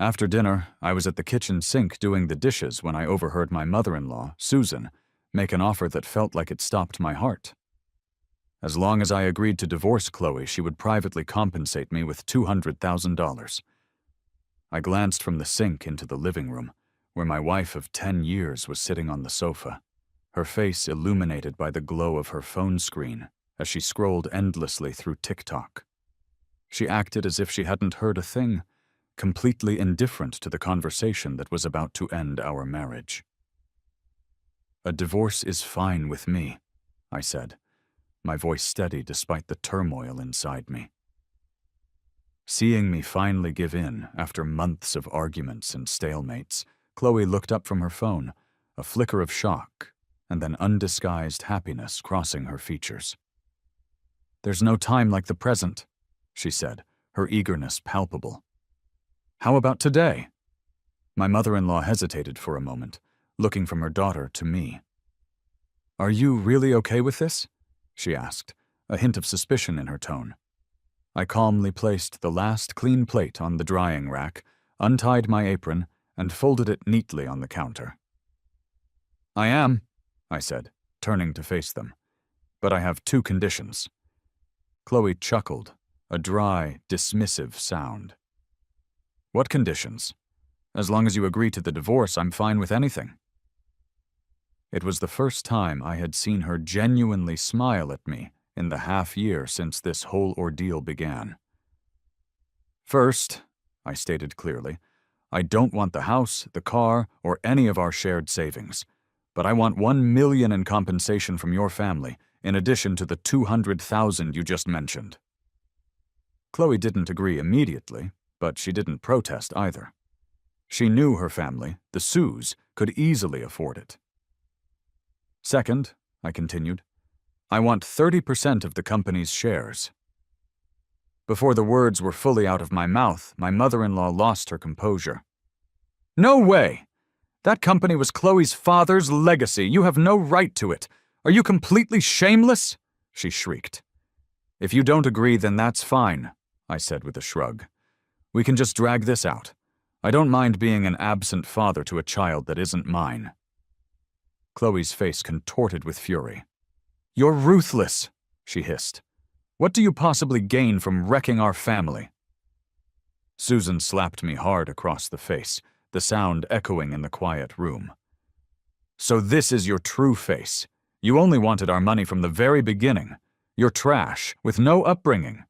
After dinner, I was at the kitchen sink doing the dishes when I overheard my mother-in-law, Susan, make an offer that felt like it stopped my heart. As long as I agreed to divorce Chloe, she would privately compensate me with $200,000. I glanced from the sink into the living room, where my wife of 10 years was sitting on the sofa, her face illuminated by the glow of her phone screen as she scrolled endlessly through TikTok. She acted as if she hadn't heard a thing, completely indifferent to the conversation that was about to end our marriage. "A divorce is fine with me," I said, my voice steady despite the turmoil inside me. Seeing me finally give in after months of arguments and stalemates, Chloe looked up from her phone, a flicker of shock and then undisguised happiness crossing her features. "There's no time like the present," she said, her eagerness palpable. "How about today?" My mother-in-law hesitated for a moment, looking from her daughter to me. "Are you really okay with this?" she asked, a hint of suspicion in her tone. I calmly placed the last clean plate on the drying rack, untied my apron, and folded it neatly on the counter. "I am," I said, turning to face them, "but I have two conditions." Chloe chuckled, a dry, dismissive sound. "What conditions? As long as you agree to the divorce, I'm fine with anything." It was the first time I had seen her genuinely smile at me in the half-year since this whole ordeal began. "First," I stated clearly, "I don't want the house, the car, or any of our shared savings, but I want $1 million in compensation from your family, in addition to the $200,000 you just mentioned." Chloe didn't agree immediately, but she didn't protest either. She knew her family, the Sues, could easily afford it. "Second," I continued, "I want 30% of the company's shares." Before the words were fully out of my mouth, my mother-in-law lost her composure. "No way! That company was Chloe's father's legacy. You have no right to it. Are you completely shameless?" she shrieked. "If you don't agree, then that's fine," I said with a shrug. "We can just drag this out. I don't mind being an absent father to a child that isn't mine." Chloe's face contorted with fury. "You're ruthless," she hissed. "What do you possibly gain from wrecking our family?" Susan slapped me hard across the face, the sound echoing in the quiet room. "So this is your true face. You only wanted our money from the very beginning. You're trash, with no upbringing."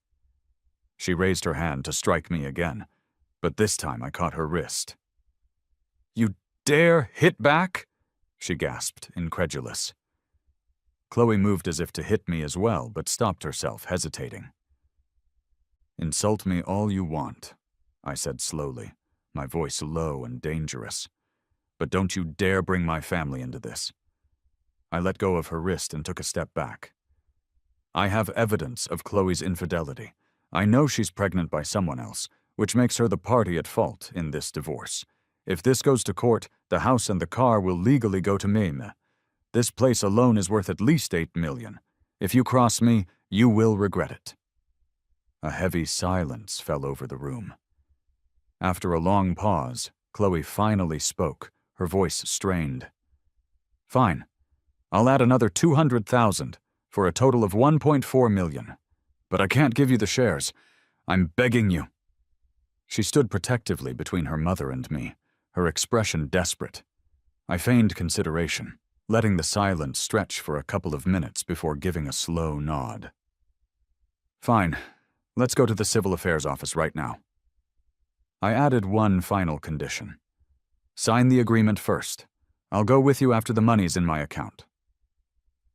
She raised her hand to strike me again, but this time I caught her wrist. "You dare hit back?" she gasped, incredulous. Chloe moved as if to hit me as well, but stopped herself, hesitating. "Insult me all you want," I said slowly, my voice low and dangerous. "But don't you dare bring my family into this." I let go of her wrist and took a step back. "I have evidence of Chloe's infidelity. I know she's pregnant by someone else, which makes her the party at fault in this divorce. If this goes to court, the house and the car will legally go to me. This place alone is worth at least $8 million. If you cross me, you will regret it." A heavy silence fell over the room. After a long pause, Chloe finally spoke, her voice strained. "Fine. I'll add another $200,000 for a total of $1.4 million. But I can't give you the shares. I'm begging you." She stood protectively between her mother and me, her expression desperate. I feigned consideration, letting the silence stretch for a couple of minutes before giving a slow nod. "Fine. Let's go to the civil affairs office right now." I added one final condition. "Sign the agreement first. I'll go with you after the money's in my account."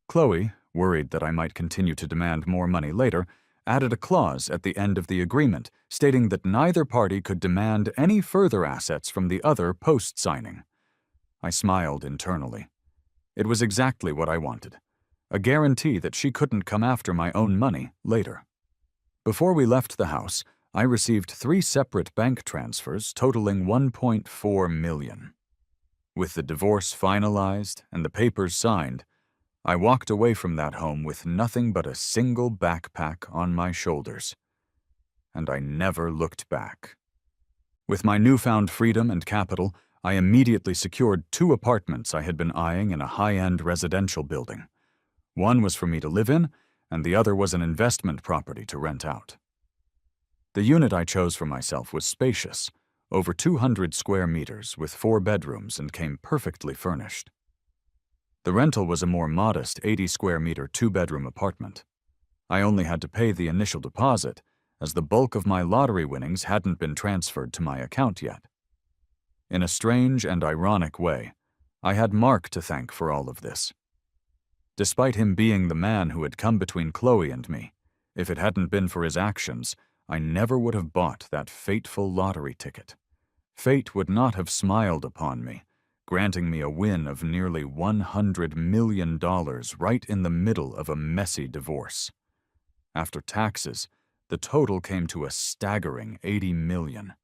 Chloe, worried that I might continue to demand more money later, added a clause at the end of the agreement stating that neither party could demand any further assets from the other post-signing. I smiled internally. It was exactly what I wanted, a guarantee that she couldn't come after my own money later. Before we left the house, I received 3 separate bank transfers totaling $1.4 million. With the divorce finalized and the papers signed, I walked away from that home with nothing but a single backpack on my shoulders. And I never looked back. With my newfound freedom and capital, I immediately secured 2 apartments I had been eyeing in a high-end residential building. One was for me to live in, and the other was an investment property to rent out. The unit I chose for myself was spacious, over 200 square meters with 4 bedrooms, and came perfectly furnished. The rental was a more modest 80 square meter 2-bedroom apartment. I only had to pay the initial deposit, as the bulk of my lottery winnings hadn't been transferred to my account yet. In a strange and ironic way, I had Mark to thank for all of this. Despite him being the man who had come between Chloe and me, if it hadn't been for his actions, I never would have bought that fateful lottery ticket. Fate would not have smiled upon me, granting me a win of nearly $100 million right in the middle of a messy divorce. After taxes, the total came to a staggering $80 million.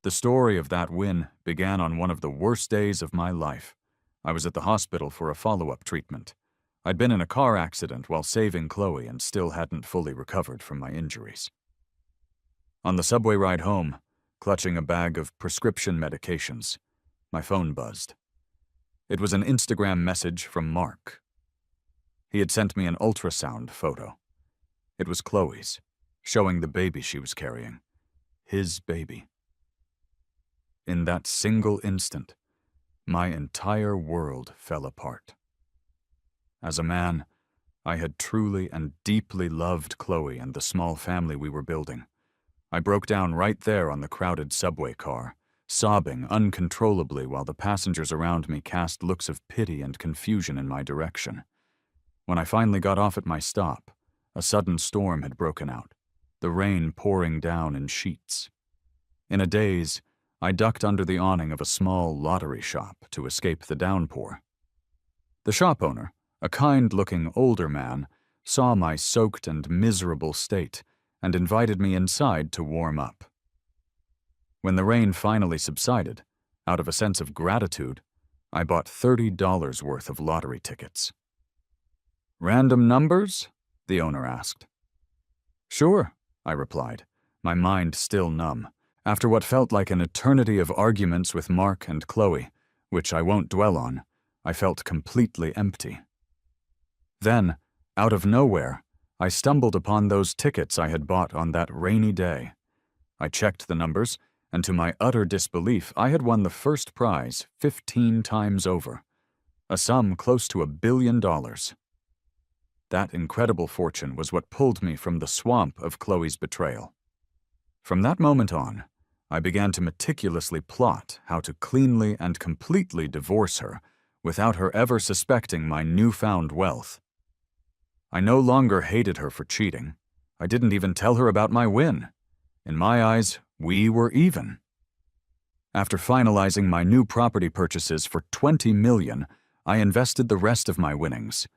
The story of that win began on one of the worst days of my life. I was at the hospital for a follow-up treatment. I'd been in a car accident while saving Chloe and still hadn't fully recovered from my injuries. On the subway ride home, clutching a bag of prescription medications, my phone buzzed. It was an Instagram message from Mark. He had sent me an ultrasound photo. It was Chloe's, showing the baby she was carrying. His baby. In that single instant, my entire world fell apart. As a man, I had truly and deeply loved Chloe and the small family we were building. I broke down right there on the crowded subway car, sobbing uncontrollably while the passengers around me cast looks of pity and confusion in my direction. When I finally got off at my stop, a sudden storm had broken out, the rain pouring down in sheets. In a daze, I ducked under the awning of a small lottery shop to escape the downpour. The shop owner, a kind-looking older man, saw my soaked and miserable state and invited me inside to warm up. When the rain finally subsided, out of a sense of gratitude, I bought $30 worth of lottery tickets. "Random numbers?" the owner asked. "Sure," I replied, my mind still numb. After what felt like an eternity of arguments with Mark and Chloe, which I won't dwell on, I felt completely empty. Then, out of nowhere, I stumbled upon those tickets I had bought on that rainy day. I checked the numbers, and to my utter disbelief, I had won the first prize 15 times over, a sum close to $1 billion. That incredible fortune was what pulled me from the swamp of Chloe's betrayal. From that moment on, I began to meticulously plot how to cleanly and completely divorce her without her ever suspecting my newfound wealth. I no longer hated her for cheating. I didn't even tell her about my win. In my eyes, we were even. After finalizing my new property purchases for $20 million, I invested the rest of my winnings.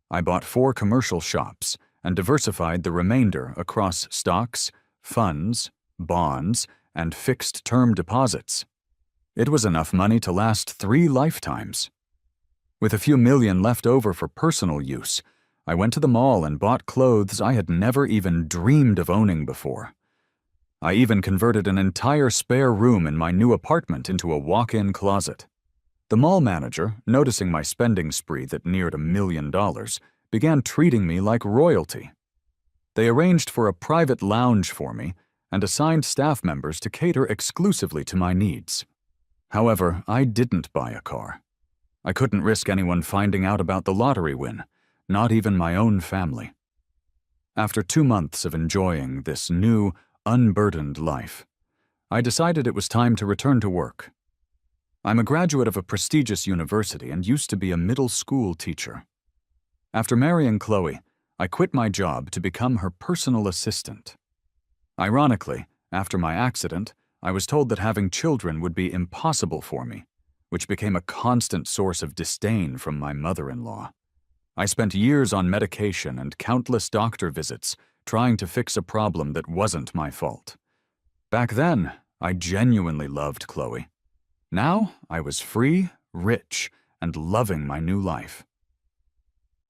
I bought 4 commercial shops and diversified the remainder across stocks, funds, bonds, and fixed-term deposits. It was enough money to last 3 lifetimes. With a few million left over for personal use, I went to the mall and bought clothes I had never even dreamed of owning before. I even converted an entire spare room in my new apartment into a walk-in closet. The mall manager, noticing my spending spree that neared $1 million, began treating me like royalty. They arranged for a private lounge for me and assigned staff members to cater exclusively to my needs. However, I didn't buy a car. I couldn't risk anyone finding out about the lottery win, not even my own family. After 2 months of enjoying this new, unburdened life, I decided it was time to return to work. I'm a graduate of a prestigious university and used to be a middle school teacher. After marrying Chloe, I quit my job to become her personal assistant. Ironically, after my accident, I was told that having children would be impossible for me, which became a constant source of disdain from my mother-in-law. I spent years on medication and countless doctor visits trying to fix a problem that wasn't my fault. Back then, I genuinely loved Chloe. Now, I was free, rich, and loving my new life.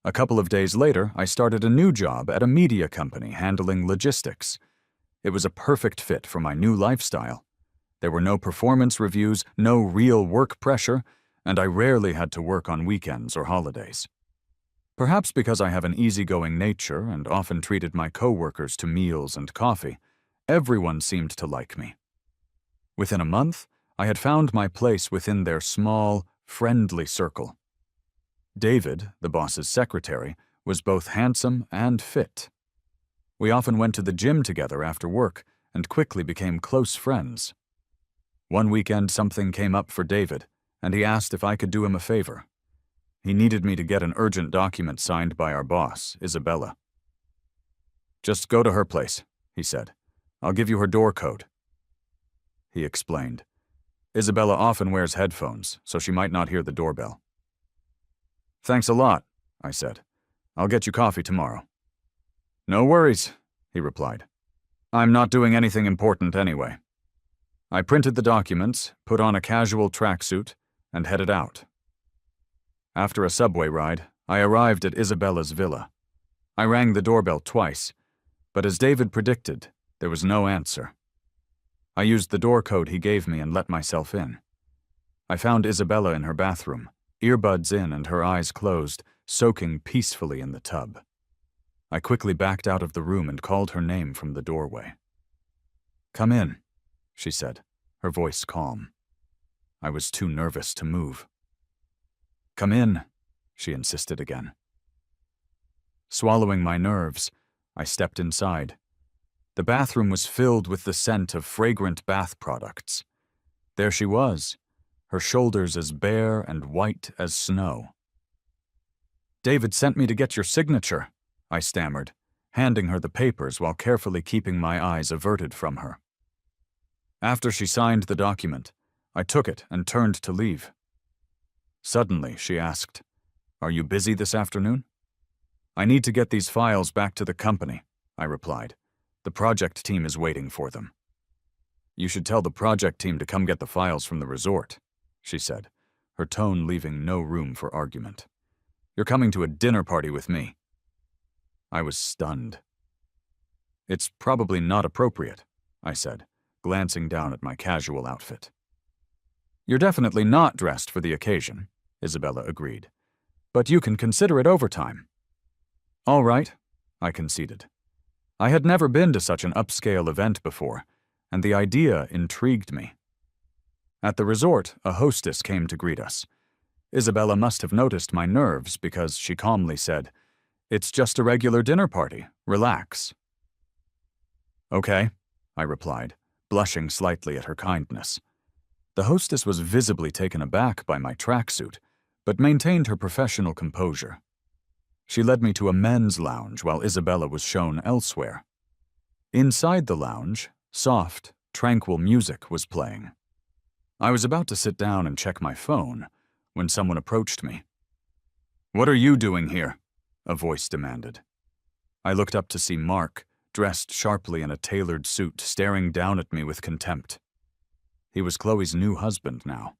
A couple of days later, I started a new job at a media company handling logistics. It was a perfect fit for my new lifestyle. There were no performance reviews, no real work pressure, and I rarely had to work on weekends or holidays. Perhaps because I have an easygoing nature and often treated my coworkers to meals and coffee, everyone seemed to like me. Within a month, I had found my place within their small, friendly circle. David, the boss's secretary, was both handsome and fit. We often went to the gym together after work and quickly became close friends. One weekend something came up for David, and he asked if I could do him a favor. He needed me to get an urgent document signed by our boss, Isabella. "Just go to her place," he said. "I'll give you her door code." He explained. Isabella often wears headphones, so she might not hear the doorbell. "Thanks a lot," I said. "I'll get you coffee tomorrow." "No worries," he replied. "I'm not doing anything important anyway." I printed the documents, put on a casual tracksuit, and headed out. After a subway ride, I arrived at Isabella's villa. I rang the doorbell twice, but as David predicted, there was no answer. I used the door code he gave me and let myself in. I found Isabella in her bathroom, earbuds in and her eyes closed, soaking peacefully in the tub. I quickly backed out of the room and called her name from the doorway. "Come in," she said, her voice calm. I was too nervous to move. "Come in," she insisted again. Swallowing my nerves, I stepped inside. The bathroom was filled with the scent of fragrant bath products. There she was, her shoulders as bare and white as snow. "David sent me to get your signature," I stammered, handing her the papers while carefully keeping my eyes averted from her. After she signed the document, I took it and turned to leave. Suddenly, she asked, "Are you busy this afternoon?" "I need to get these files back to the company," I replied. "The project team is waiting for them." "You should tell the project team to come get the files from the resort," she said, her tone leaving no room for argument. "You're coming to a dinner party with me." I was stunned. "It's probably not appropriate," I said, glancing down at my casual outfit. "You're definitely not dressed for the occasion," Isabella agreed. "But you can consider it overtime." "All right," I conceded. I had never been to such an upscale event before, and the idea intrigued me. At the resort, a hostess came to greet us. Isabella must have noticed my nerves because she calmly said, "It's just a regular dinner party. Relax." "Okay," I replied, blushing slightly at her kindness. The hostess was visibly taken aback by my tracksuit, but maintained her professional composure. She led me to a men's lounge while Isabella was shown elsewhere. Inside the lounge, soft, tranquil music was playing. I was about to sit down and check my phone when someone approached me. "What are you doing here?" a voice demanded. I looked up to see Mark, dressed sharply in a tailored suit, staring down at me with contempt. He was Chloe's new husband now.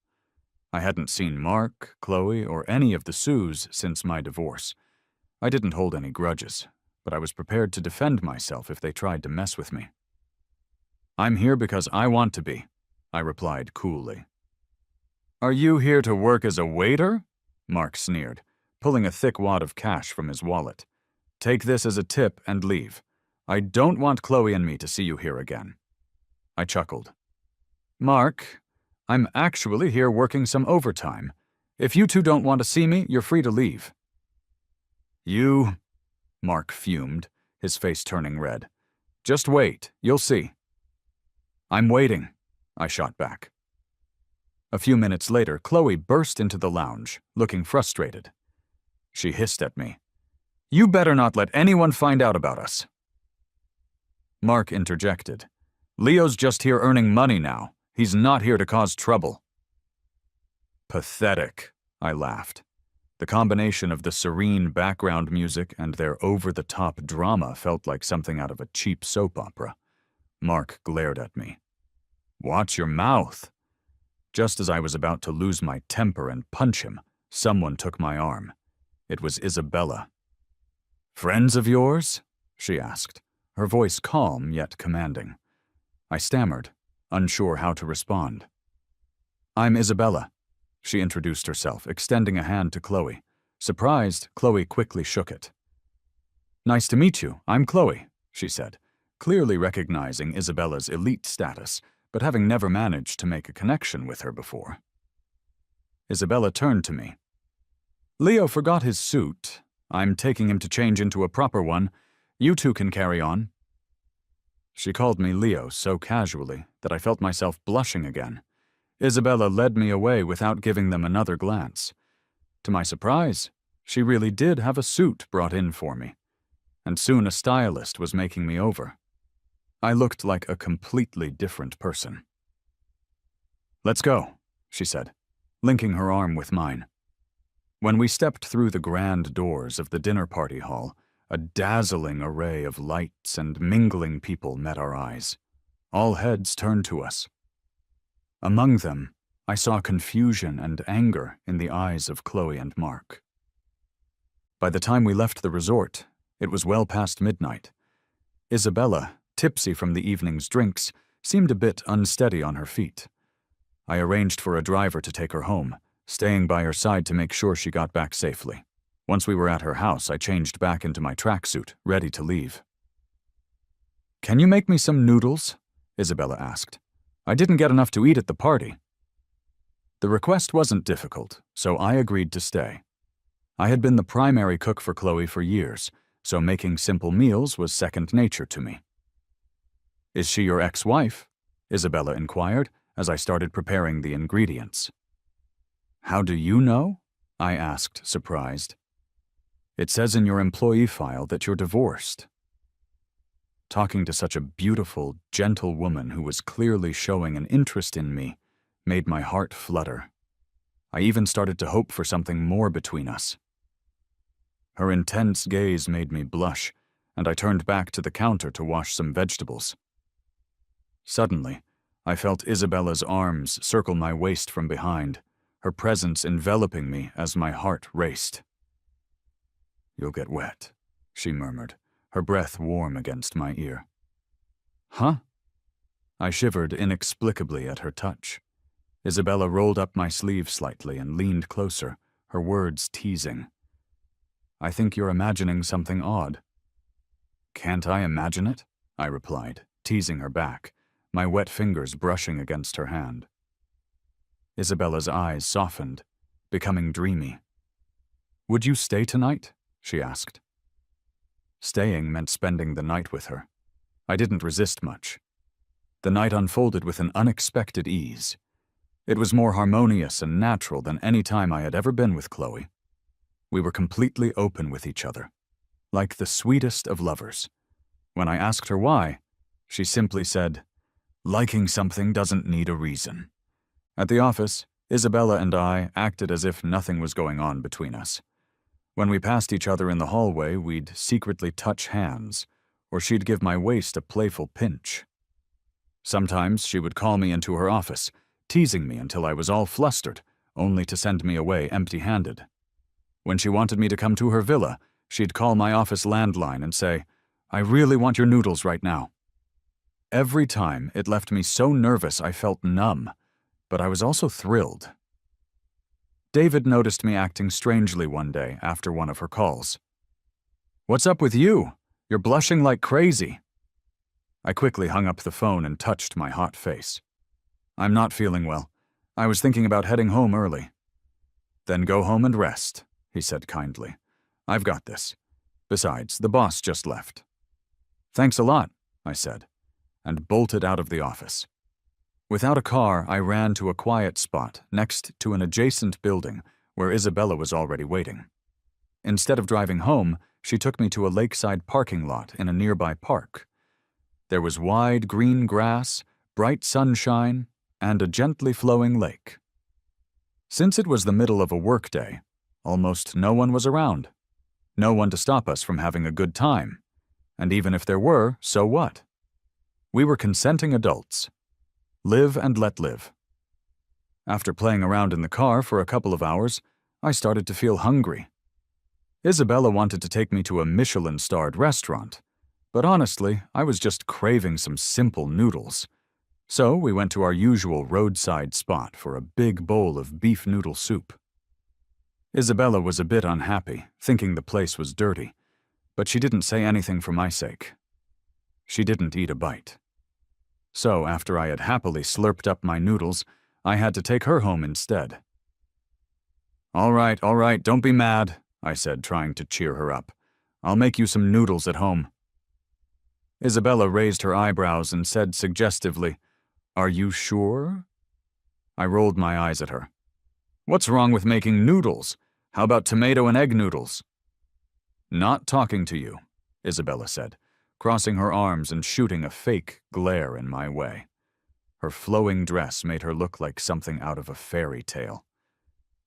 I hadn't seen Mark, Chloe, or any of the Sues since my divorce. I didn't hold any grudges, but I was prepared to defend myself if they tried to mess with me. "I'm here because I want to be," I replied coolly. "Are you here to work as a waiter?" Mark sneered, pulling a thick wad of cash from his wallet. "Take this as a tip and leave. I don't want Chloe and me to see you here again." I chuckled. "Mark, I'm actually here working some overtime. If you two don't want to see me, you're free to leave." "You," Mark fumed, his face turning red. "Just wait, you'll see." "I'm waiting," I shot back. A few minutes later, Chloe burst into the lounge, looking frustrated. She hissed at me, "You better not let anyone find out about us." Mark interjected, "Leo's just here earning money now. He's not here to cause trouble." "Pathetic," I laughed. The combination of the serene background music and their over-the-top drama felt like something out of a cheap soap opera. Mark glared at me. "Watch your mouth." Just as I was about to lose my temper and punch him, someone took my arm. It was Isabella. "Friends of yours?" she asked, her voice calm yet commanding. I stammered, unsure how to respond. "I'm Isabella," she introduced herself, extending a hand to Chloe. Surprised, Chloe quickly shook it. "Nice to meet you. I'm Chloe," she said, clearly recognizing Isabella's elite status, but having never managed to make a connection with her before. Isabella turned to me. "Leo forgot his suit. I'm taking him to change into a proper one. You two can carry on." She called me Leo so casually that I felt myself blushing again. Isabella led me away without giving them another glance. To my surprise, she really did have a suit brought in for me, and soon a stylist was making me over. I looked like a completely different person. "Let's go," she said, linking her arm with mine. When we stepped through the grand doors of the dinner party hall, a dazzling array of lights and mingling people met our eyes. All heads turned to us. Among them, I saw confusion and anger in the eyes of Chloe and Mark. By the time we left the resort, it was well past midnight. Isabella, tipsy from the evening's drinks, seemed a bit unsteady on her feet. I arranged for a driver to take her home, staying by her side to make sure she got back safely. Once we were at her house, I changed back into my tracksuit, ready to leave. "Can you make me some noodles?" Isabella asked. "I didn't get enough to eat at the party." The request wasn't difficult, so I agreed to stay. I had been the primary cook for Chloe for years, so making simple meals was second nature to me. "Is she your ex-wife?" Isabella inquired as I started preparing the ingredients. "How do you know?" I asked, surprised. "It says in your employee file that you're divorced." Talking to such a beautiful, gentle woman who was clearly showing an interest in me made my heart flutter. I even started to hope for something more between us. Her intense gaze made me blush, and I turned back to the counter to wash some vegetables. Suddenly, I felt Isabella's arms circle my waist from behind, her presence enveloping me as my heart raced. "You'll get wet," she murmured, her breath warm against my ear. "Huh?" I shivered inexplicably at her touch. Isabella rolled up my sleeve slightly and leaned closer, her words teasing. "I think you're imagining something odd." "Can't I imagine it?" I replied, teasing her back, my wet fingers brushing against her hand. Isabella's eyes softened, becoming dreamy. "Would you stay tonight?" she asked. Staying meant spending the night with her. I didn't resist much. The night unfolded with an unexpected ease. It was more harmonious and natural than any time I had ever been with Chloe. We were completely open with each other, like the sweetest of lovers. When I asked her why, she simply said, "Liking something doesn't need a reason." At the office, Isabella and I acted as if nothing was going on between us. When we passed each other in the hallway, we'd secretly touch hands, or she'd give my waist a playful pinch. Sometimes she would call me into her office, teasing me until I was all flustered, only to send me away empty-handed. When she wanted me to come to her villa, she'd call my office landline and say, "I really want your noodles right now." Every time, it left me so nervous I felt numb, but I was also thrilled. David noticed me acting strangely one day after one of her calls. "What's up with you? You're blushing like crazy." I quickly hung up the phone and touched my hot face. "I'm not feeling well. I was thinking about heading home early." "Then go home and rest," he said kindly. "I've got this. Besides, the boss just left." "Thanks a lot," I said, and bolted out of the office. Without a car, I ran to a quiet spot next to an adjacent building where Isabella was already waiting. Instead of driving home, she took me to a lakeside parking lot in a nearby park. There was wide green grass, bright sunshine, and a gently flowing lake. Since it was the middle of a workday, almost no one was around. No one to stop us from having a good time. And even if there were, so what? We were consenting adults. Live and let live. After playing around in the car for a couple of hours, I started to feel hungry. Isabella wanted to take me to a Michelin-starred restaurant, but honestly, I was just craving some simple noodles. So we went to our usual roadside spot for a big bowl of beef noodle soup. Isabella was a bit unhappy, thinking the place was dirty, but she didn't say anything for my sake. She didn't eat a bite. So after I had happily slurped up my noodles, I had to take her home instead. All right, don't be mad," I said, trying to cheer her up. "I'll make you some noodles at home." Isabella raised her eyebrows and said suggestively, "Are you sure?" I rolled my eyes at her. "What's wrong with making noodles? How about tomato and egg noodles?" "Not talking to you," Isabella said, crossing her arms and shooting a fake glare in my way. Her flowing dress made her look like something out of a fairy tale.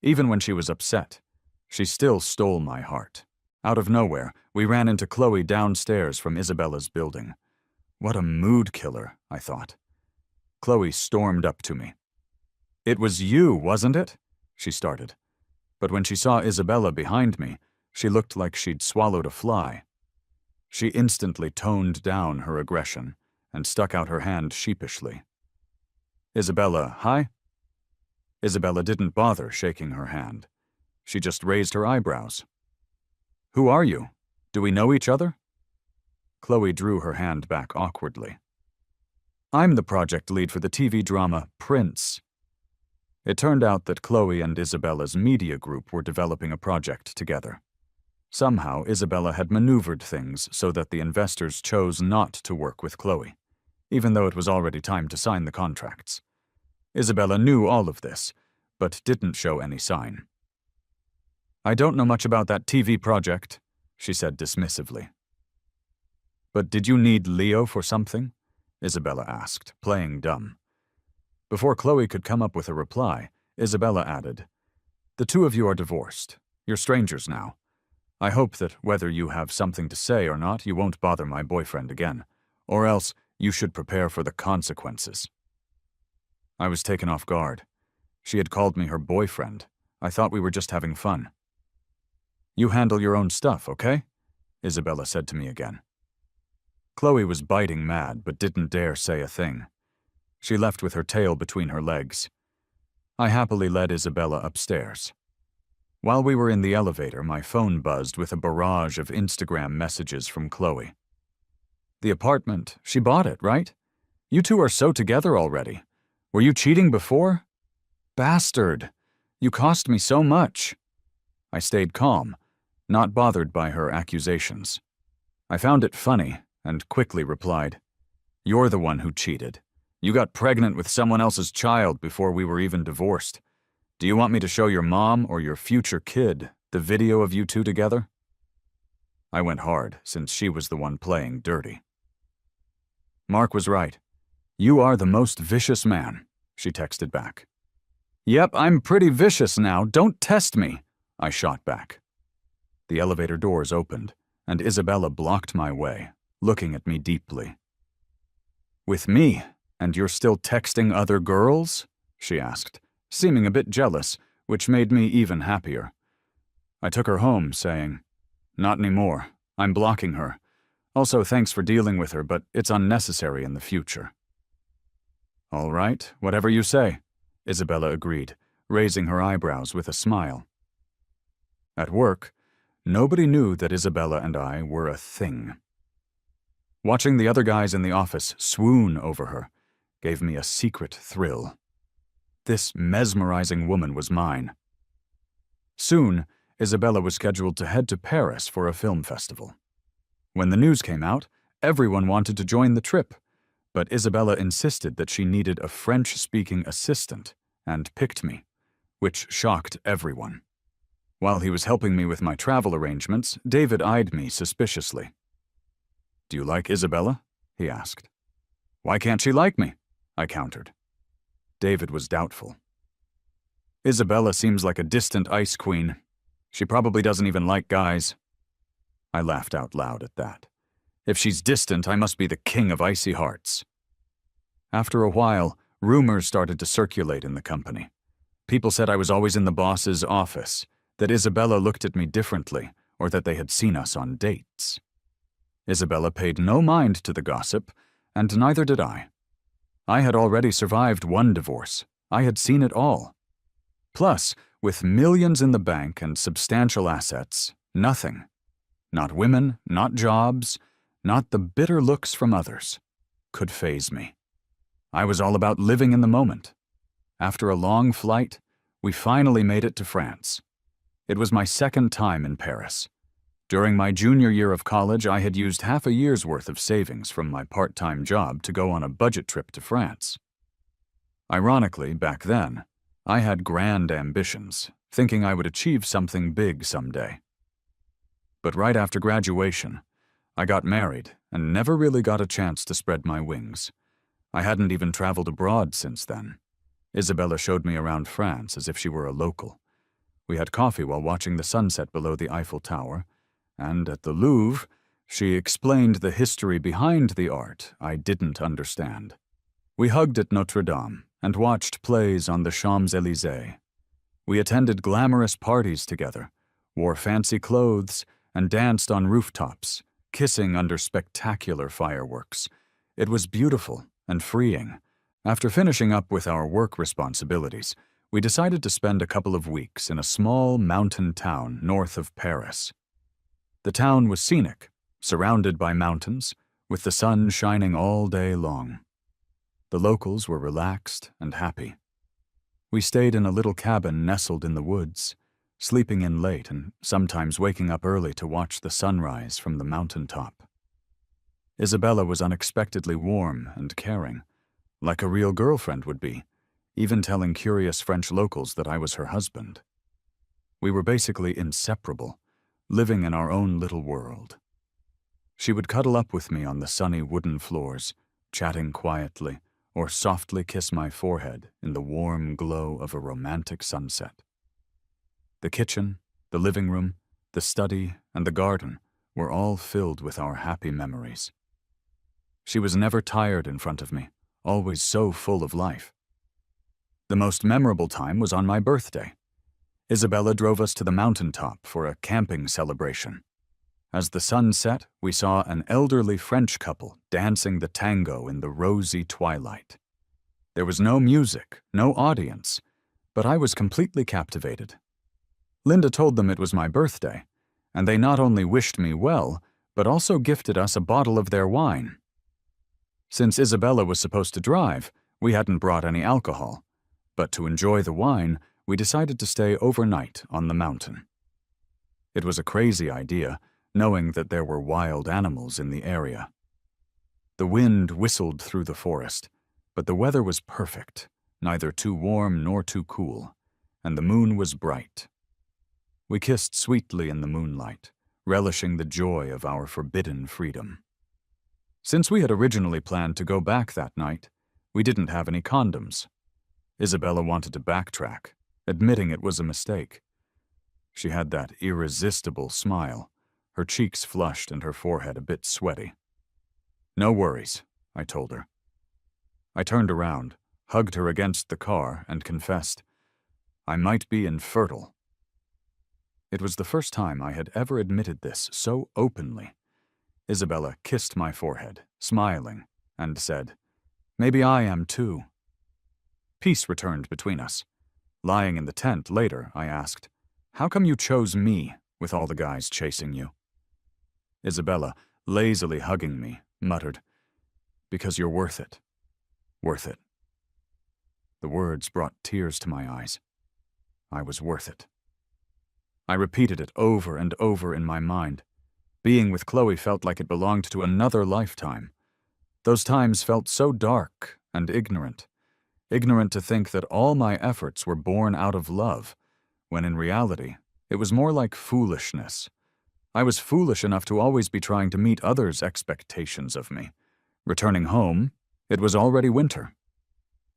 Even when she was upset, she still stole my heart. Out of nowhere, we ran into Chloe downstairs from Isabella's building. What a mood killer, I thought. Chloe stormed up to me. "It was you, wasn't it?" she started. But when she saw Isabella behind me, she looked like she'd swallowed a fly. She instantly toned down her aggression and stuck out her hand sheepishly. "Isabella, hi?" Isabella didn't bother shaking her hand. She just raised her eyebrows. "Who are you? Do we know each other?" Chloe drew her hand back awkwardly. "I'm the project lead for the TV drama Prince." It turned out that Chloe and Isabella's media group were developing a project together. Somehow, Isabella had maneuvered things so that the investors chose not to work with Chloe, even though it was already time to sign the contracts. Isabella knew all of this, but didn't show any sign. "I don't know much about that TV project," she said dismissively. "But did you need Leo for something?" Isabella asked, playing dumb. Before Chloe could come up with a reply, Isabella added, "The two of you are divorced. You're strangers now. I hope that whether you have something to say or not, you won't bother my boyfriend again, or else you should prepare for the consequences." I was taken off guard. She had called me her boyfriend. I thought we were just having fun. "You handle your own stuff, okay?" Isabella said to me again. Chloe was biting mad, but didn't dare say a thing. She left with her tail between her legs. I happily led Isabella upstairs. While we were in the elevator, my phone buzzed with a barrage of Instagram messages from Chloe. "The apartment, she bought it, right? You two are so together already. Were you cheating before? Bastard! You cost me so much." I stayed calm, not bothered by her accusations. I found it funny and quickly replied, "You're the one who cheated. You got pregnant with someone else's child before we were even divorced. Do you want me to show your mom or your future kid the video of you two together?" I went hard, since she was the one playing dirty. "Mark was right. You are the most vicious man," she texted back. "Yep, I'm pretty vicious now. Don't test me," I shot back. The elevator doors opened, and Isabella blocked my way, looking at me deeply. "With me, and you're still texting other girls?" she asked, seeming a bit jealous, which made me even happier. I took her home, saying, "Not anymore. I'm blocking her. Also, thanks for dealing with her, but it's unnecessary in the future." "All right, whatever you say," Isabella agreed, raising her eyebrows with a smile. At work, nobody knew that Isabella and I were a thing. Watching the other guys in the office swoon over her gave me a secret thrill. This mesmerizing woman was mine. Soon, Isabella was scheduled to head to Paris for a film festival. When the news came out, everyone wanted to join the trip, but Isabella insisted that she needed a French-speaking assistant and picked me, which shocked everyone. While he was helping me with my travel arrangements, David eyed me suspiciously. "Do you like Isabella?" he asked. "Why can't she like me?" I countered. David was doubtful. "Isabella seems like a distant ice queen. She probably doesn't even like guys." I laughed out loud at that. If she's distant, I must be the king of icy hearts. After a while, rumors started to circulate in the company. People said I was always in the boss's office, that Isabella looked at me differently, or that they had seen us on dates. Isabella paid no mind to the gossip, and neither did I. I had already survived one divorce. I had seen it all. Plus, with millions in the bank and substantial assets, nothing. Not women, not jobs, not the bitter looks from others, could faze me. I was all about living in the moment. After a long flight, we finally made it to France. It was my second time in Paris. During my junior year of college, I had used half a year's worth of savings from my part-time job to go on a budget trip to France. Ironically, back then, I had grand ambitions, thinking I would achieve something big someday. But right after graduation, I got married and never really got a chance to spread my wings. I hadn't even traveled abroad since then. Isabella showed me around France as if she were a local. We had coffee while watching the sunset below the Eiffel Tower, and at the Louvre, she explained the history behind the art I didn't understand. We hugged at Notre Dame and watched plays on the Champs-Élysées. We attended glamorous parties together, wore fancy clothes, and danced on rooftops, kissing under spectacular fireworks. It was beautiful and freeing. After finishing up with our work responsibilities, we decided to spend a couple of weeks in a small mountain town north of Paris. The town was scenic, surrounded by mountains, with the sun shining all day long. The locals were relaxed and happy. We stayed in a little cabin nestled in the woods, sleeping in late and sometimes waking up early to watch the sunrise from the mountaintop. Isabella was unexpectedly warm and caring, like a real girlfriend would be, even telling curious French locals that I was her husband. We were basically inseparable, living in our own little world. She would cuddle up with me on the sunny wooden floors, chatting quietly, or softly kiss my forehead in the warm glow of a romantic sunset. The kitchen, the living room, the study, and the garden were all filled with our happy memories. She was never tired in front of me, always so full of life. The most memorable time was on my birthday. Isabella drove us to the mountaintop for a camping celebration. As the sun set, we saw an elderly French couple dancing the tango in the rosy twilight. There was no music, no audience, but I was completely captivated. Linda told them it was my birthday, and they not only wished me well, but also gifted us a bottle of their wine. Since Isabella was supposed to drive, we hadn't brought any alcohol, but to enjoy the wine, we decided to stay overnight on the mountain. It was a crazy idea, knowing that there were wild animals in the area. The wind whistled through the forest, but the weather was perfect, neither too warm nor too cool, and the moon was bright. We kissed sweetly in the moonlight, relishing the joy of our forbidden freedom. Since we had originally planned to go back that night, we didn't have any condoms. Isabella wanted to backtrack, admitting it was a mistake. She had that irresistible smile, her cheeks flushed and her forehead a bit sweaty. "No worries," I told her. I turned around, hugged her against the car, and confessed, "I might be infertile." It was the first time I had ever admitted this so openly. Isabella kissed my forehead, smiling, and said, "Maybe I am too." Peace returned between us. Lying in the tent later, I asked, "How come you chose me with all the guys chasing you?" Isabella, lazily hugging me, muttered, "Because you're worth it. Worth it." The words brought tears to my eyes. I was worth it. I repeated it over and over in my mind. Being with Chloe felt like it belonged to another lifetime. Those times felt so dark and ignorant to think that all my efforts were born out of love, when in reality, it was more like foolishness. I was foolish enough to always be trying to meet others' expectations of me. Returning home, it was already winter.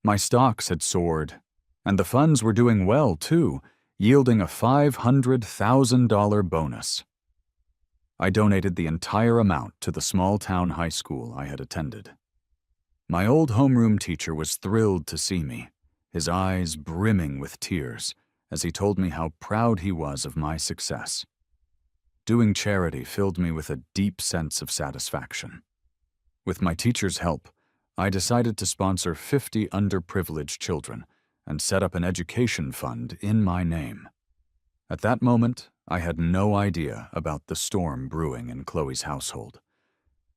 My stocks had soared, and the funds were doing well too, yielding a $500,000 bonus. I donated the entire amount to the small-town high school I had attended. My old homeroom teacher was thrilled to see me, his eyes brimming with tears, as he told me how proud he was of my success. Doing charity filled me with a deep sense of satisfaction. With my teacher's help, I decided to sponsor 50 underprivileged children and set up an education fund in my name. At that moment, I had no idea about the storm brewing in Chloe's household.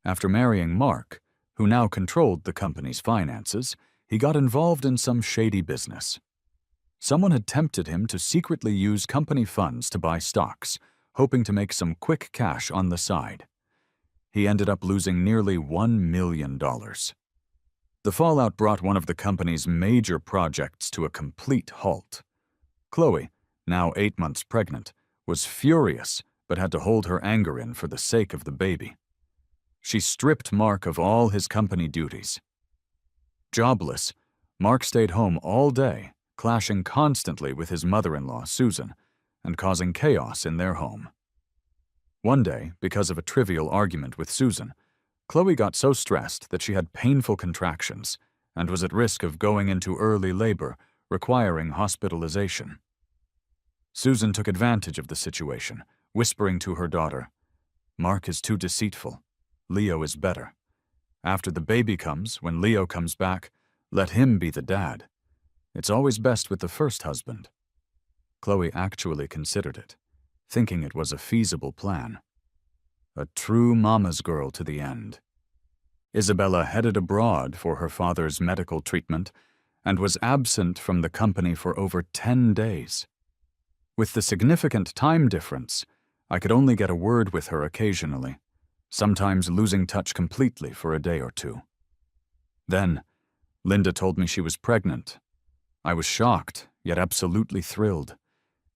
After marrying Mark, who now controlled the company's finances, he got involved in some shady business. Someone had tempted him to secretly use company funds to buy stocks, hoping to make some quick cash on the side. He ended up losing nearly $1 million. The fallout brought one of the company's major projects to a complete halt. Chloe, now 8 months pregnant, was furious but had to hold her anger in for the sake of the baby. She stripped Mark of all his company duties. Jobless, Mark stayed home all day, clashing constantly with his mother-in-law, Susan, and causing chaos in their home. One day, because of a trivial argument with Susan, Chloe got so stressed that she had painful contractions and was at risk of going into early labor, requiring hospitalization. Susan took advantage of the situation, whispering to her daughter, "Mark is too deceitful. Leo is better. After the baby comes, when Leo comes back, let him be the dad. It's always best with the first husband." Chloe actually considered it, thinking it was a feasible plan. A true mama's girl to the end. Isabella headed abroad for her father's medical treatment and was absent from the company for over 10 days. With the significant time difference, I could only get a word with her occasionally, sometimes losing touch completely for a day or two. Then, Linda told me she was pregnant. I was shocked, yet absolutely thrilled.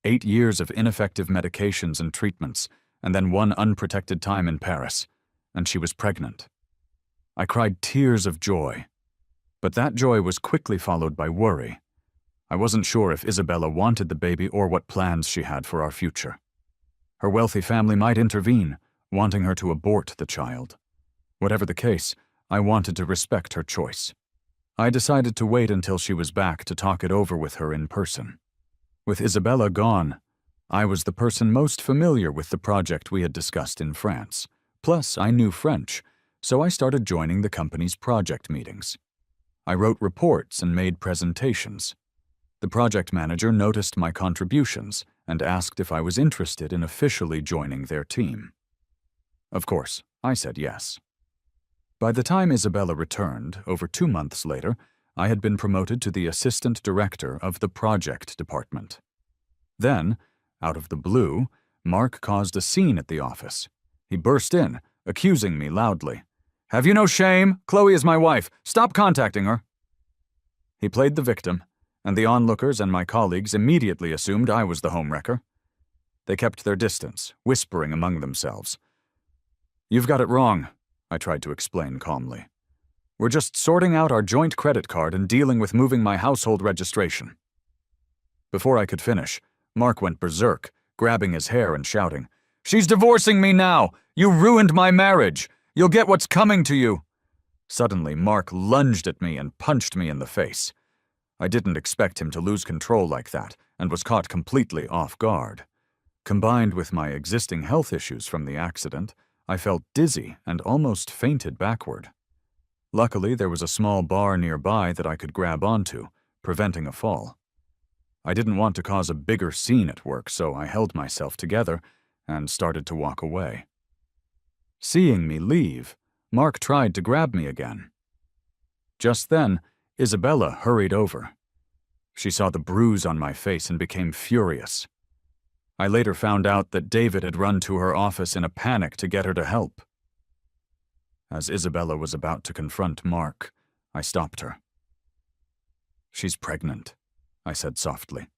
8 years of ineffective medications and treatments, and then one unprotected time in Paris, and she was pregnant. I cried tears of joy, but that joy was quickly followed by worry. I wasn't sure if Isabella wanted the baby or what plans she had for our future. Her wealthy family might intervene, wanting her to abort the child. Whatever the case, I wanted to respect her choice. I decided to wait until she was back to talk it over with her in person. With Isabella gone, I was the person most familiar with the project we had discussed in France. Plus, I knew French, so I started joining the company's project meetings. I wrote reports and made presentations. The project manager noticed my contributions and asked if I was interested in officially joining their team. Of course, I said yes. By the time Isabella returned, over 2 months later, I had been promoted to the assistant director of the project department. Then, out of the blue, Mark caused a scene at the office. He burst in, accusing me loudly. "Have you no shame? Chloe is my wife. Stop contacting her." He played the victim, and the onlookers and my colleagues immediately assumed I was the homewrecker. They kept their distance, whispering among themselves. "You've got it wrong," I tried to explain calmly. "We're just sorting out our joint credit card and dealing with moving my household registration." Before I could finish, Mark went berserk, grabbing his hair and shouting, "She's divorcing me now! You ruined my marriage! You'll get what's coming to you!" Suddenly, Mark lunged at me and punched me in the face. I didn't expect him to lose control like that and was caught completely off guard. Combined with my existing health issues from the accident, I felt dizzy and almost fainted backward. Luckily, there was a small bar nearby that I could grab onto, preventing a fall. I didn't want to cause a bigger scene at work, so I held myself together and started to walk away. Seeing me leave, Mark tried to grab me again. Just then, Isabella hurried over. She saw the bruise on my face and became furious. I later found out that David had run to her office in a panic to get her to help. As Isabella was about to confront Mark, I stopped her. "She's pregnant," I said softly.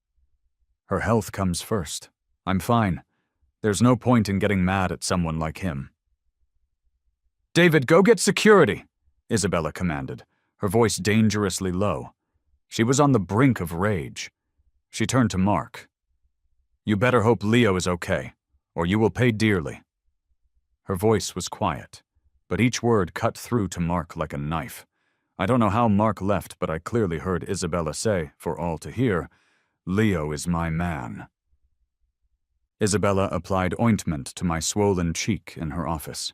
"Her health comes first. I'm fine. There's no point in getting mad at someone like him." "David, go get security," Isabella commanded, her voice dangerously low. She was on the brink of rage. She turned to Mark. "You better hope Leo is okay, or you will pay dearly." Her voice was quiet, but each word cut through to Mark like a knife. I don't know how Mark left, but I clearly heard Isabella say, for all to hear, "Leo is my man." Isabella applied ointment to my swollen cheek in her office.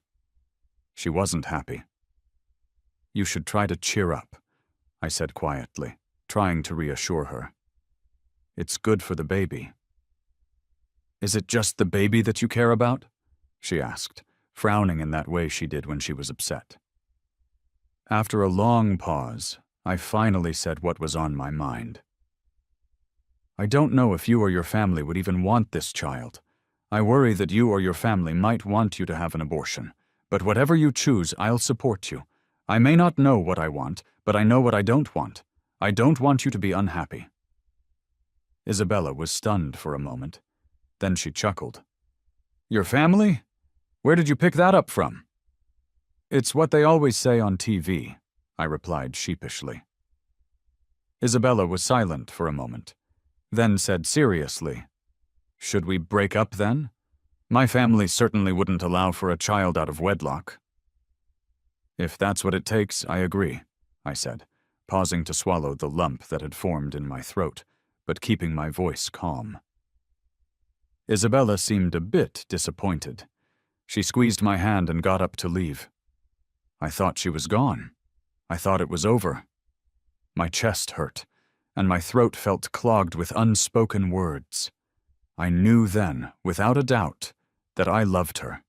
She wasn't happy. You should try to cheer up, I said quietly, trying to reassure her. It's good for the baby. Is it just the baby that you care about? She asked, frowning in that way she did when she was upset. After a long pause, I finally said what was on my mind. I don't know if you or your family would even want this child. I worry that you or your family might want you to have an abortion. But whatever you choose, I'll support you. I may not know what I want, but I know what I don't want. I don't want you to be unhappy. Isabella was stunned for a moment. Then she chuckled. Your family? Where did you pick that up from? It's what they always say on TV, I replied sheepishly. Isabella was silent for a moment, then said seriously, Should we break up then? My family certainly wouldn't allow for a child out of wedlock. If that's what it takes, I agree, I said, pausing to swallow the lump that had formed in my throat, but keeping my voice calm. Isabella seemed a bit disappointed. She squeezed my hand and got up to leave. I thought she was gone. I thought it was over. My chest hurt, and my throat felt clogged with unspoken words. I knew then, without a doubt, that I loved her.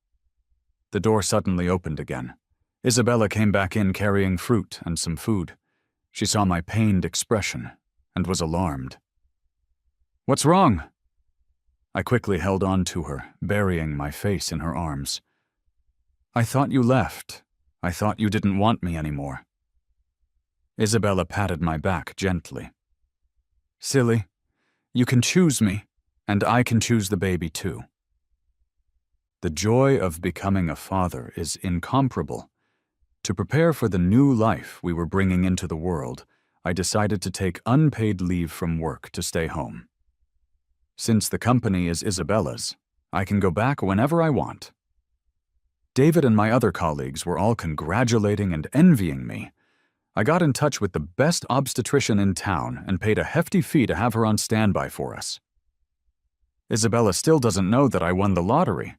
The door suddenly opened again. Isabella came back in carrying fruit and some food. She saw my pained expression and was alarmed. What's wrong? I quickly held on to her, burying my face in her arms. I thought you left. I thought you didn't want me anymore. Isabella patted my back gently. Silly, you can choose me, and I can choose the baby too. The joy of becoming a father is incomparable. To prepare for the new life we were bringing into the world, I decided to take unpaid leave from work to stay home. Since the company is Isabella's, I can go back whenever I want. David and my other colleagues were all congratulating and envying me. I got in touch with the best obstetrician in town and paid a hefty fee to have her on standby for us. Isabella still doesn't know that I won the lottery.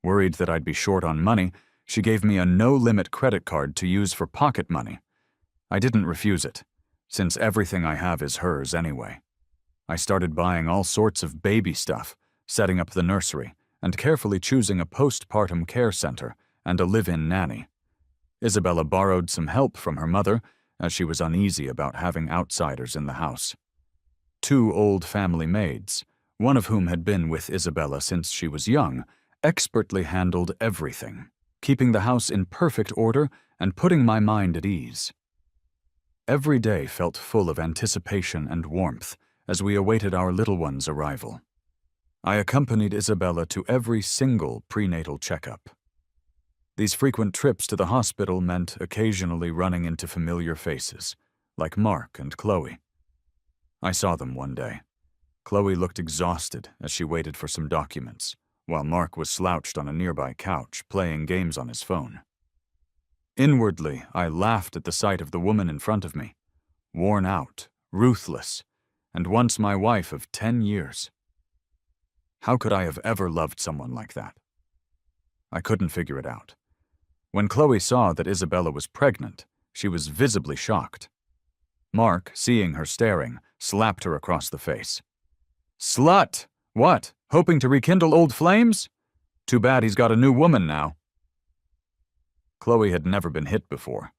Worried that I'd be short on money, she gave me a no-limit credit card to use for pocket money. I didn't refuse it, since everything I have is hers anyway. I started buying all sorts of baby stuff, setting up the nursery, and carefully choosing a postpartum care center and a live-in nanny. Isabella borrowed some help from her mother, as she was uneasy about having outsiders in the house. 2 old family maids, one of whom had been with Isabella since she was young, expertly handled everything, keeping the house in perfect order and putting my mind at ease. Every day felt full of anticipation and warmth as we awaited our little one's arrival. I accompanied Isabella to every single prenatal checkup. These frequent trips to the hospital meant occasionally running into familiar faces, like Mark and Chloe. I saw them one day. Chloe looked exhausted as she waited for some documents, while Mark was slouched on a nearby couch playing games on his phone. Inwardly, I laughed at the sight of the woman in front of me, worn out, ruthless, and once my wife of 10 years. How could I have ever loved someone like that? I couldn't figure it out. When Chloe saw that Isabella was pregnant, she was visibly shocked. Mark, seeing her staring, slapped her across the face. Slut! What, hoping to rekindle old flames? Too bad he's got a new woman now. Chloe had never been hit before,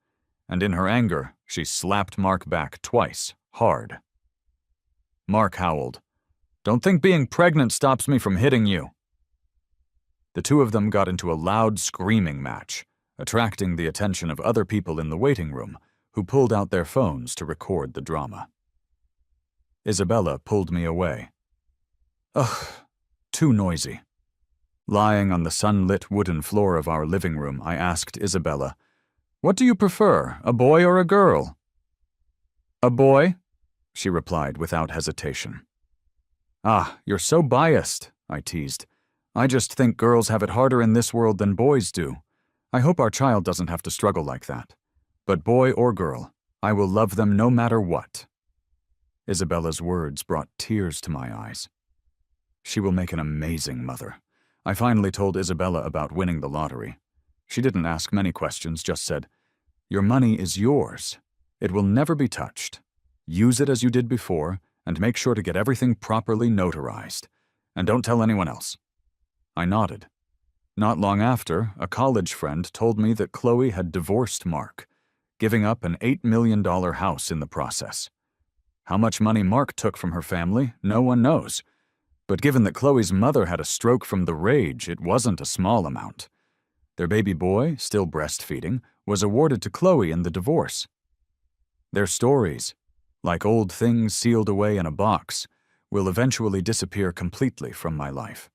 and in her anger, she slapped Mark back twice, hard. Mark howled, Don't think being pregnant stops me from hitting you. The two of them got into a loud screaming match, attracting the attention of other people in the waiting room, who pulled out their phones to record the drama. Isabella pulled me away. Ugh, too noisy. Lying on the sunlit wooden floor of our living room, I asked Isabella, What do you prefer, a boy or a girl? A boy, she replied without hesitation. Ah, you're so biased, I teased. I just think girls have it harder in this world than boys do. I hope our child doesn't have to struggle like that. But boy or girl, I will love them no matter what. Isabella's words brought tears to my eyes. She will make an amazing mother. I finally told Isabella about winning the lottery. She didn't ask many questions, just said, Your money is yours. It will never be touched. Use it as you did before, and make sure to get everything properly notarized. And don't tell anyone else." I nodded. Not long after, a college friend told me that Chloe had divorced Mark, giving up an $8 million house in the process. How much money Mark took from her family, no one knows. But given that Chloe's mother had a stroke from the rage, it wasn't a small amount. Their baby boy, still breastfeeding, was awarded to Chloe in the divorce. Their stories, like old things sealed away in a box, will eventually disappear completely from my life.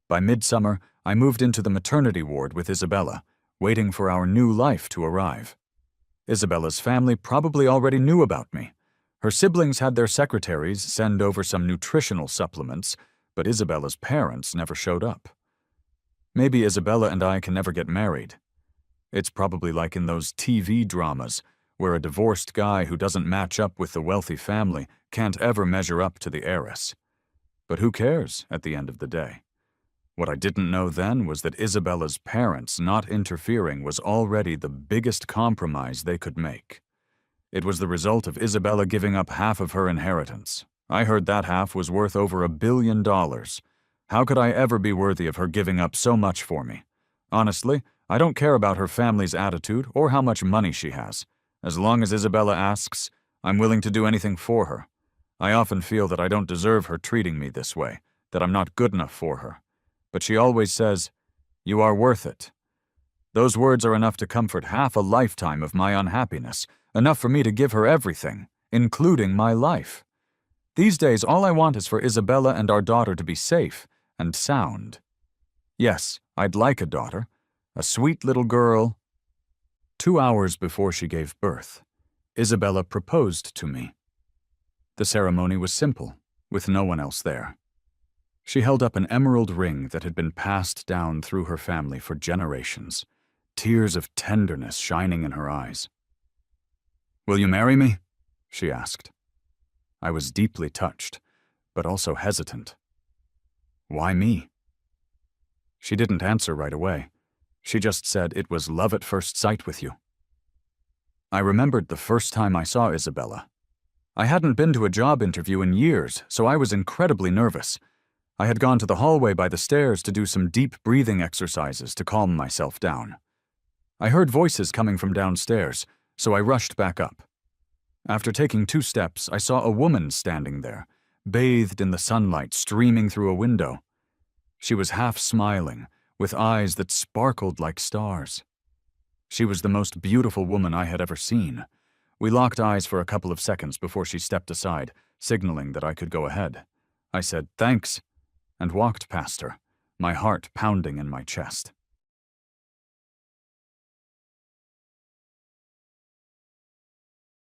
By midsummer, I moved into the maternity ward with Isabella, waiting for our new life to arrive. Isabella's family probably already knew about me. Her siblings had their secretaries send over some nutritional supplements, but Isabella's parents never showed up. Maybe Isabella and I can never get married. It's probably like in those TV dramas, where a divorced guy who doesn't match up with the wealthy family can't ever measure up to the heiress. But who cares at the end of the day? What I didn't know then was that Isabella's parents not interfering was already the biggest compromise they could make. It was the result of Isabella giving up half of her inheritance. I heard that half was worth over $1 billion. How could I ever be worthy of her giving up so much for me? Honestly, I don't care about her family's attitude or how much money she has. As long as Isabella asks, I'm willing to do anything for her. I often feel that I don't deserve her treating me this way, that I'm not good enough for her. But she always says, "You are worth it." Those words are enough to comfort half a lifetime of my unhappiness, enough for me to give her everything, including my life. These days, all I want is for Isabella and our daughter to be safe and sound. Yes, I'd like a daughter, a sweet little girl. 2 hours before she gave birth, Isabella proposed to me. The ceremony was simple, with no one else there. She held up an emerald ring that had been passed down through her family for generations, tears of tenderness shining in her eyes. "Will you marry me?" she asked. I was deeply touched, but also hesitant. "Why me?" She didn't answer right away. She just said it was love at first sight with you. I remembered the first time I saw Isabella. I hadn't been to a job interview in years, so I was incredibly nervous. I had gone to the hallway by the stairs to do some deep breathing exercises to calm myself down. I heard voices coming from downstairs, so I rushed back up. After taking 2 steps, I saw a woman standing there, bathed in the sunlight streaming through a window. She was half smiling, with eyes that sparkled like stars. She was the most beautiful woman I had ever seen. We locked eyes for a couple of seconds before she stepped aside, signaling that I could go ahead. I said, "Thanks," and walked past her, my heart pounding in my chest.